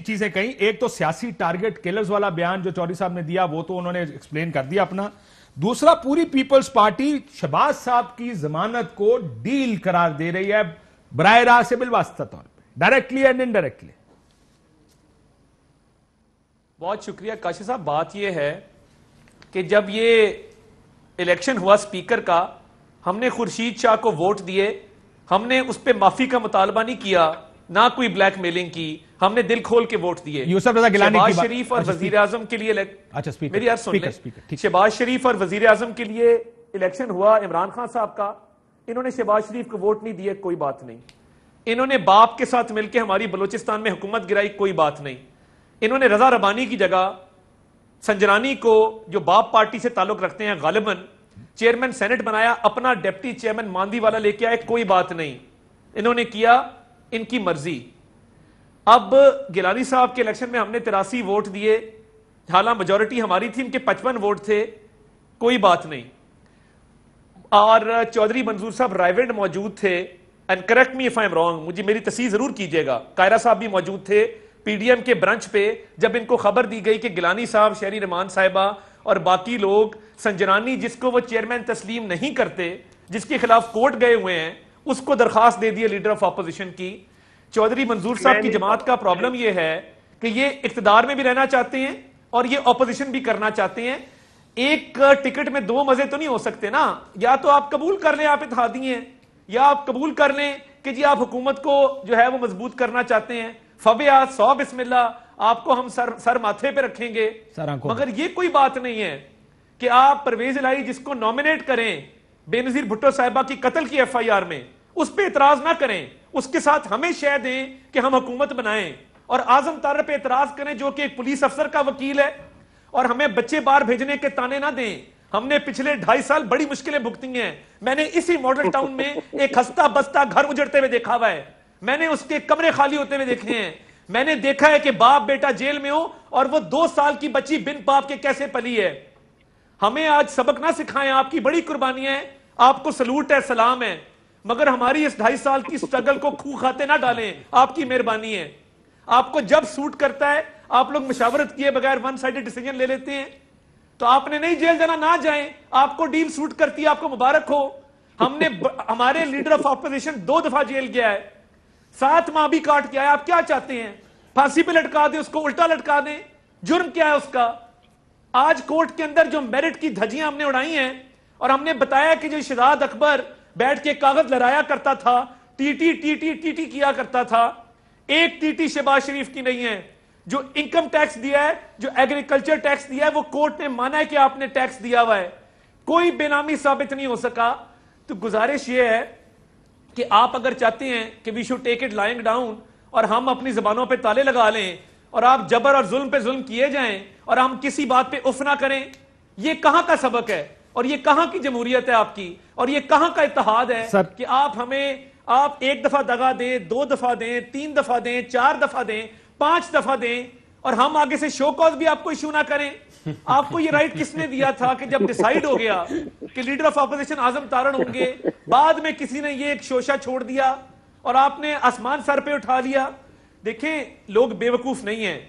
चीजें कही, एक तो सियासी टारगेट किलर्स वाला बयान जो चौधरी साहब ने दिया वो तो उन्होंने एक्सप्लेन कर दिया अपना। दूसरा, पूरी पीपल्स पार्टी शहबाज साहब की जमानत को डील करार दे रही है बराह रास्त से बिलवास्ता तौर पर, डायरेक्टली एंड इनडायरेक्टली। बहुत शुक्रिया काशिफ साहब। बात यह है कि जब ये इलेक्शन हुआ स्पीकर का, हमने खुर्शीद शाह को वोट दिए, हमने उस पर माफी का मुतालबा नहीं किया, ना कोई ब्लैक मेलिंग की, हमने दिल खोल के वोट दिए। यूसुफ रजा गिलानी की शहबाज बात- शरीफ और अच्छा, वजीर आजम के लिए अच्छा, स्पीकर, मेरी यार सुन स्पीकर, लें। स्पीकर, ठीक। शहबाज शरीफ और वजीर आजम के लिए इलेक्शन हुआ इमरान खान साहब का, इन्होंने शहबाज शरीफ को वोट नहीं दिए, कोई बात नहीं। इन्होंने बाप के साथ मिलकर हमारी बलूचिस्तान में हुकूमत गिराई, कोई बात नहीं। इन्होंने रजा रबानी की जगह संजरानी को, जो बाप पार्टी से ताल्लुक रखते हैं, गालिबन चेयरमैन सेनेट बनाया, अपना डिप्टी चेयरमैन मांदी वाला लेके आए, कोई बात नहीं। इन्होंने किया इनकी मर्जी। अब गिलानी साहब के इलेक्शन में हमने 83 वोट दिए, हालांकि मेजॉरिटी हमारी थी, इनके 55 वोट थे, कोई बात नहीं। और चौधरी मंजूर साहब रायवेंड मौजूद थे, and correct me if I am wrong, मुझे मेरी तस्दीक जरूर कीजिएगा, कायरा साहब भी मौजूद थे पीडीएम के ब्रंच पे, जब इनको खबर दी गई कि गिलानी साहब, शहरी रहमान साहिबा और बाकी लोग, संजरानी जिसको वो चेयरमैन तस्लीम नहीं करते, जिसके खिलाफ कोर्ट गए हुए हैं, उसको दरखास्त दे दी लीडर ऑफ अपोजिशन की। चौधरी मंजूर साहब की जमात का प्रॉब्लम यह है कि ये इख्तिदार में भी रहना चाहते हैं और ये ऑपोजिशन भी करना चाहते हैं। एक टिकट में दो मजे तो नहीं हो सकते ना। या तो आप कबूल कर लें आप इत्तेहादी हैं, या आप कबूल कर लें कि जी आप हुकूमत को जो है वो मजबूत करना चाहते हैं। फबिया 100 बिस्मिल्लाह, आपको हम सर माथे पे रखेंगे। मगर ये कोई बात नहीं है कि आप परवेज इलाही जिसको नॉमिनेट करें बेनजीर भुट्टो साहिबा की कत्ल की एफआईआर में, उस पर इतराज ना करें, उसके साथ हमें शय दें कि हम हुकूमत बनाएं, और आजम तारड़ पे इतराज करें जो कि एक पुलिस अफसर का वकील है, और हमें बच्चे बाहर भेजने के ताने ना दें। हमने पिछले 2.5 साल बड़ी मुश्किलें भुगती हैं। मैंने इसी मॉडल टाउन में एक हंसता बसता घर उजड़ते हुए देखा हुआ है, मैंने उसके कमरे खाली होते हुए देखे हैं, मैंने देखा है कि बाप बेटा जेल में हो और वो 2 साल की बच्ची बिन बाप के कैसे पली है। हमें आज सबक ना सिखाएं, आपकी बड़ी कुर्बानियां हैं, आपको सलूट है, सलाम है, मगर हमारी इस 2.5 साल की स्ट्रगल को खूह खाते ना डालें, आपकी मेहरबानी है। आपको जब सूट करता है आप लोग मशावरत किए बगैर वन साइडेड डिसीजन ले लेते हैं, तो आपने नहीं जेल जाना, ना जाएं, आपको डील सूट करती है, आपको मुबारक हो। हमारे लीडर ऑफ ऑपोजिशन 2 दफा जेल गया है, 7 माह भी काट के आया। आप क्या चाहते हैं? फांसी पे लटका दें उसको, उल्टा लटका दें? जुर्म क्या है उसका? आज कोर्ट के अंदर जो मेरिट की धज्जियां हमने उड़ाई हैं, और हमने बताया कि जो शहजाद अकबर बैठ के कागज लहराया करता था, टीटी टीटी टीटी किया करता था, एक टीटी शहबाज शरीफ की नहीं है। जो इनकम टैक्स दिया है, जो एग्रीकल्चर टैक्स दिया है, वो कोर्ट ने माना है कि आपने टैक्स दिया हुआ है, कोई बेनामी साबित नहीं हो सका। तो गुजारिश ये है कि आप अगर चाहते हैं कि we should take it lying down, और हम अपनी जबानों पे ताले लगा लें, और आप जबर और जुल्म पे जुल्म किए जाएं, और हम किसी बात पे उफ ना करें, ये कहां का सबक है, और ये कहां की जमहूरियत है आपकी, और ये कहां का इत्तेहाद है कि आप हमें, आप 1 दफा दगा दें, 2 दफा दें, 3 दफा दें, 4 दफा दें, 5 दफा दें, और हम आगे से शो कॉज भी आपको इशू ना करें। आपको ये राइट किसने दिया था कि जब डिसाइड हो गया कि लीडर ऑफ ऑपोजिशन आजम तारड़ होंगे, बाद में किसी ने ये एक शोशा छोड़ दिया और आपने आसमान सर पे उठा लिया? देखें, लोग बेवकूफ नहीं है,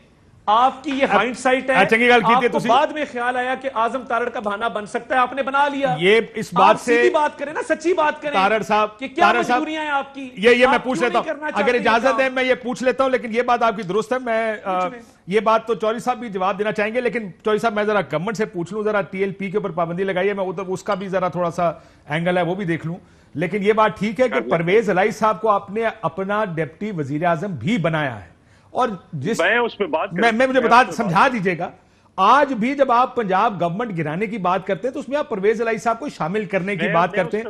आपकी ये हाइंडसाइट है। आपको बाद में ख्याल आया कि आजम तारड़ का बहाना बन सकता है, आपने बना लिया। ये इस बात से सीधी बात करें ना, सच्ची बात करें तारड़ साहब कि क्या मजबूरियां हैं आपकी। ये मैं पूछ लेता हूं, अगर इजाजत है मैं ये पूछ लेता हूं, लेकिन ये बात आपकी दुरुस्त है। मैं ये बात तो चौधरी साहब भी जवाब देना चाहेंगे, लेकिन चौधरी साहब मैं जरा गवर्नमेंट से पूछ लूं, जरा टीएलपी के ऊपर पाबंदी लगाई है, मैं उधर उसका भी जरा थोड़ा सा एंगल है वो भी देख लूं। लेकिन ये बात ठीक है कि परवेज इलाही साहब को आपने अपना डिप्टी वजीर आजम भी बनाया है, और जिस मैं उस पे बात मैं मुझे बता समझा दीजिएगा, आज भी जब आप पंजाब गवर्नमेंट गिराने की बात करते हैं तो उसमें आप परवेज इलाही साहब को शामिल करने की बात करते हैं,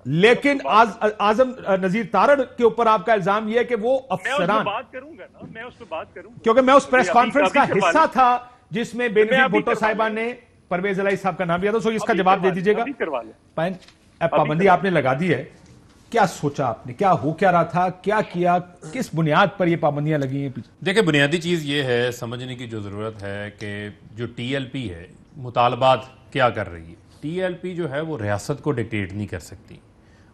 लेकिन आजम नजीर तारड़ के ऊपर आपका इल्जाम यह है कि वो अफसरान, बात करूंगा ना, मैं उस पर बात करूंगा, क्योंकि मैं उस प्रेस कॉन्फ्रेंस का हिस्सा था जिसमें बेनजीर भुट्टो साहिबा ने परवेज इलाही साहब का नाम लिया था। सो इसका जवाब दे दीजिएगा। पाबंदी आपने लगा दी है, क्या सोचा आपने, क्या हो क्या रहा था, क्या किया, किस बुनियाद पर ये पाबंदियां लगी हैं? देखिए, बुनियादी चीज़ ये है, समझने की जो ज़रूरत है कि जो टीएलपी है मुतालबात क्या कर रही है। टीएलपी जो है वो रियासत को डिक्टेट नहीं कर सकती।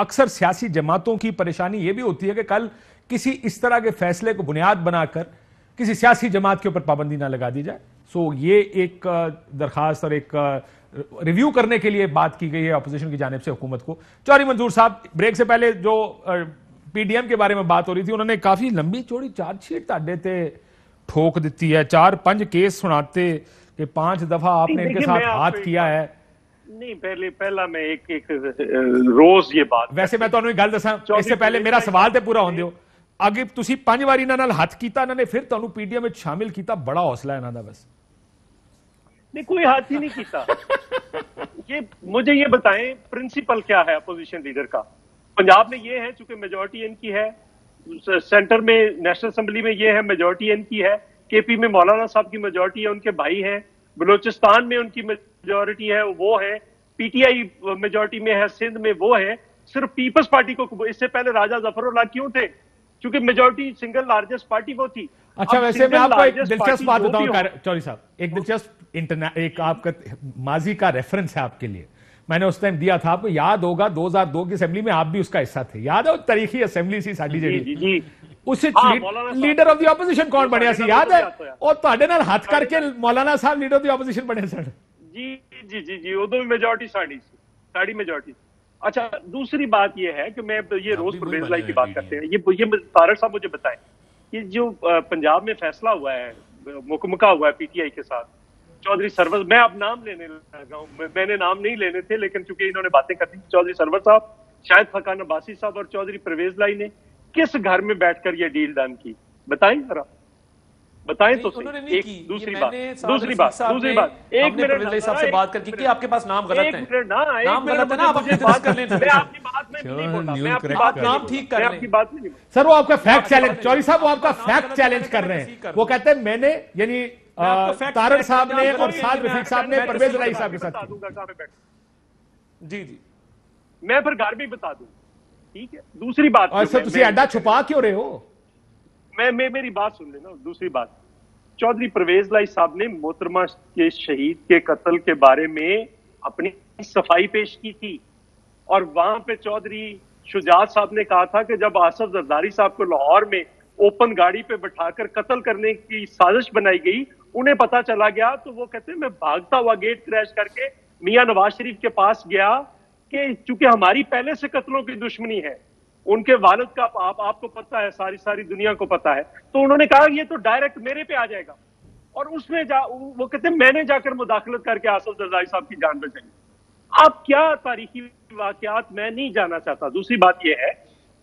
अक्सर सियासी जमातों की परेशानी यह भी होती है कि कल किसी इस तरह के फैसले को बुनियाद बनाकर किसी सियासी जमात के ऊपर पाबंदी ना लगा दी जाए। सो ये एक दरखास्त और एक रिव्यू करने के लिए बात की गई है अपोजिशन की जानिब से हुकूमत को। चौधरी मंजूर साहब, ब्रेक से पहले जो पीडीएम के बारे में बात हो रही थी, उन्होंने काफी लंबी चौड़ी चार्जशीट ताडे ते ठोक दी है, 4-5 केस सुनाते कि 5 दफा आपने इनके साथ हाथ किया है। नहीं, पहला मैं एक रोज ये बात, वैसे मैं ਤੁਹਾਨੂੰ ਇੱਕ ਗੱਲ ਦੱਸਾਂ, इससे पहले मेरा सवाल ਤੇ ਪੂਰਾ ਹੋਣ ਦਿਓ। ਅੱਗੇ ਤੁਸੀਂ 5 ਵਾਰੀ ਇਹਨਾਂ ਨਾਲ ਹੱਥ ਕੀਤਾ, ਇਹਨਾਂ ਨੇ ਫਿਰ ਤੁਹਾਨੂੰ ਪੀਡੀਐਮ ਵਿੱਚ ਸ਼ਾਮਿਲ ਕੀਤਾ, ਬੜਾ ਹੌਸਲਾ ਇਹਨਾਂ ਦਾ। बस नहीं, कोई हाथ ही नहीं कीता। ये मुझे ये बताएं प्रिंसिपल क्या है अपोजिशन लीडर का। पंजाब में ये है, चूंकि मेजॉरिटी इनकी है, सेंटर में नेशनल असेंबली में ये है मेजॉरिटी इनकी है, केपी में मौलाना साहब की मेजॉरिटी है, उनके भाई हैं, बलूचिस्तान में उनकी मेजॉरिटी है, वो है, पीटीआई मेजॉरिटी में है, सिंध में वो है। सिर्फ पीपल्स पार्टी को, इससे पहले राजा जफरुल्लाह क्यों थे? क्योंकि मेजॉरिटी सिंगल लार्जेस्ट पार्टी वो थी। अच्छा, वैसे मैं आपको एक दिलचस्प बात बताऊं चौधरी साहब, एक दिलचस्प एक आपका माजी का रेफरेंस है आपके लिए, मैंने उस टाइम दिया था, आपको याद होगा 2002 की असेंबली में आप भी उसका हिस्सा थे, याद है? तारीखी असेंबली सी साडी जेडी, उसे लीडर ऑफ द ऑपोजिशन कौन बनया सी, याद है? और ਤੁਹਾਡੇ ਨਾਲ ਹੱਥ ਕਰਕੇ ਮੌਲਾਨਾ ਸਾਹਿਬ ਲੀਡਰ ਆਫ ਦ ऑपोजिशन ਬਣੇ ਸਨ। जी, उदो मेजॉरिटी साड़ी मेजॉरिटी। अच्छा, दूसरी बात ये है कि मैं ये रोज परवेज लाई की बात करते हैं, ये तारड़ साहब मुझे बताएं, ये जो पंजाब में फैसला हुआ है, मुकम्मका हुआ है पीटीआई के साथ, चौधरी सरवर, मैं अब नाम लेने लगा हूं, मैंने नाम नहीं लेने थे, लेकिन चूंकि इन्होंने बातें कर दी, चौधरी सरवर साहब, शायद फकान अब्बासी साहब और चौधरी परवेज लाई ने किस घर में बैठकर ये डील डन की, बताएं जरा, बताएं तो सही। एक दूसरी बात, एक मिनट साहब से बात करके कि आपके पास नाम गलत है, नाम गलत है ना, आप अपनी बात कर लें, मैं आपकी बात में नहीं बोला, मैं आपकी बात नाम ठीक कर रहे हैं, आपकी बात नहीं। सर वो आपका फैक्ट चैलेंज, चौधरी साहब वो आपका फैक्ट चैलेंज कर रहे हैं, वो कहते हैं मैंने, यानी तारड़ साहब ने और साद रफीक साहब ने परवेज लाई साहब के साथ। जी, मैं फिर घर भी बता दूं, ठीक है? दूसरी बात, और सर तुसी अड्डा छुपा क्यों रहे हो? मैं मेरी बात सुन लेना। दूसरी बात, चौधरी परवेज लाई साहब ने मोहतरमा के शहीद के कत्ल के बारे में अपनी सफाई पेश की थी, और वहां पे चौधरी शुजात साहब ने कहा था कि जब आसफ जरदारी साहब को लाहौर में ओपन गाड़ी पे बिठाकर कत्ल करने की साजिश बनाई गई, उन्हें पता चला गया तो वो कहते हैं मैं भागता हुआ गेट क्रैश करके मियां नवाज शरीफ के पास गया कि चूंकि हमारी पहले से कत्लों की दुश्मनी है, उनके वालिद का आपको पता है, सारी दुनिया को पता है, तो उन्होंने कहा ये तो डायरेक्ट मेरे पे आ जाएगा, और उसमें वो कहते हैं मैंने जाकर मुदाखलत करके आसफ जरदारी साहब की जान बचाई। आप क्या तारीखी वाकयात, मैं नहीं जानना चाहता। दूसरी बात यह है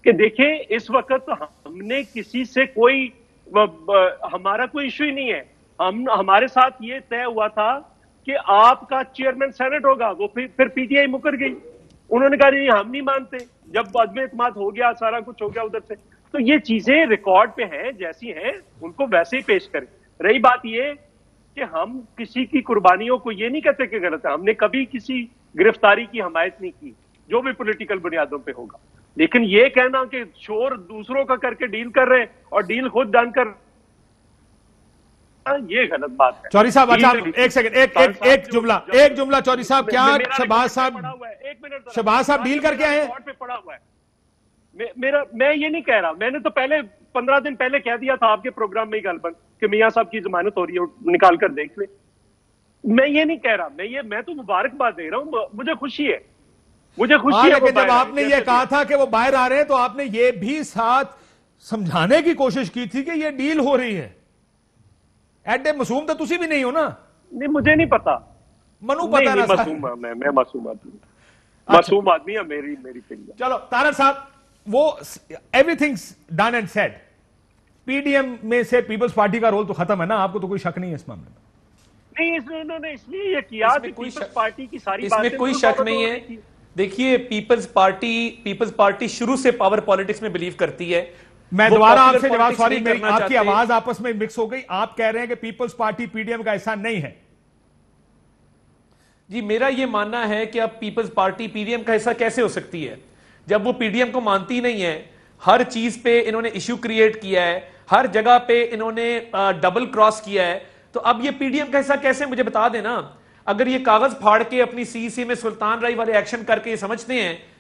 कि देखें, इस वक्त हमने किसी से हमारा कोई इश्यू ही नहीं है। हमारे साथ ये तय हुआ था कि आपका चेयरमैन सेनेट होगा, वो फिर पीटीआई मुकर गई, उन्होंने कहा नहीं हम नहीं मानते, जब अदम एतमाद हो गया, सारा कुछ हो गया उधर से, तो ये चीजें रिकॉर्ड पे हैं, जैसी हैं उनको वैसे ही पेश करें। रही बात ये कि हम किसी की कुर्बानियों को ये नहीं कहते कि गलत है, हमने कभी किसी गिरफ्तारी की हमायत नहीं की, जो भी पॉलिटिकल बुनियादों पे होगा, लेकिन ये कहना कि शोर दूसरों का करके डील कर रहे हैं और डील खुद डन कर, ये गलत बात है। चौधरी साहब, अच्छा एक सेकंड, एक जुमला चौधरी साहब, क्या शहबाज साहब डील करके आए हैं? पे पड़ा हुआ है मैं ये नहीं कह रहा, मैंने तो पहले 15 दिन पहले कह दिया था आपके प्रोग्राम में ही गलबन कि मियां साहब की जमानत हो रही है, निकाल कर देख ले। मैं ये नहीं कह रहा, मैं तो मुबारकबाद दे रहा हूं, मुझे खुशी है, लेकिन जब आपने ये कहा था कि वो बाहर आ रहे हैं, तो आपने ये भी साथ समझाने की कोशिश की थी कि ये डील हो रही है। एडे मासूम तो तुसी भी नहीं हो ना? नहीं, मुझे नहीं पता, मनु पता ना, मैं मासूम आदमी है, मेरी पिंगा। चलो तारड़ साहब, वो everything's done and said, PDM में से पीपल्स पार्टी का रोल तो खत्म है ना, आपको तो कोई शक नहीं है इस मामले में? नहीं, इन्होंने इसलिए ये किया कि पीपल्स पार्टी की सारी बातें, इसमें कोई शक नहीं है। देखिए, पीपल्स पार्टी शुरू से पावर पॉलिटिक्स में बिलीव करती है। मैं दोबारा आपसे जवाब, सॉरी आपकी आवाज आपस में मिक्स हो गई, आप कह रहे हैं कि पीपल्स पार्टी पीडीएम का हिस्सा नहीं है? जी, मेरा यह मानना है कि अब पीपल्स पार्टी पीडीएम का हिस्सा कैसे हो सकती है जब वो पीडीएम को मानती नहीं है। हर चीज पे इन्होंने इश्यू क्रिएट किया है, हर जगह पे इन्होंने डबल क्रॉस किया है, तो अब ये पीडीएम का हिस्सा कैसे, मुझे बता देना। अगर ये कागज फाड़ के अपनी सीईसी में सुल्तान राय वाले एक्शन करके ये समझते हैं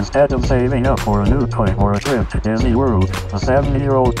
Instead of saving up for a new toy or a trip to Disney World, a 70-year-old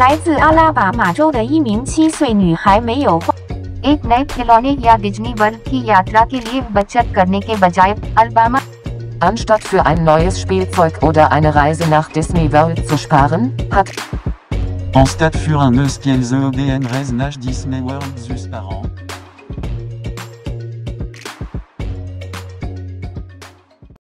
来自阿拉巴马州的一名7岁女孩没有花 एक नए खिलौने या डिज्नी वर्ल्ड की यात्रा के लिए बचत करने के बजाय Alabama Anstatt für ein neues Spielzeug oder eine Reise nach Disney World zu sparen, hat Anstatt für un neus Spielzeug oder eine Reise nach Disney World zu sparen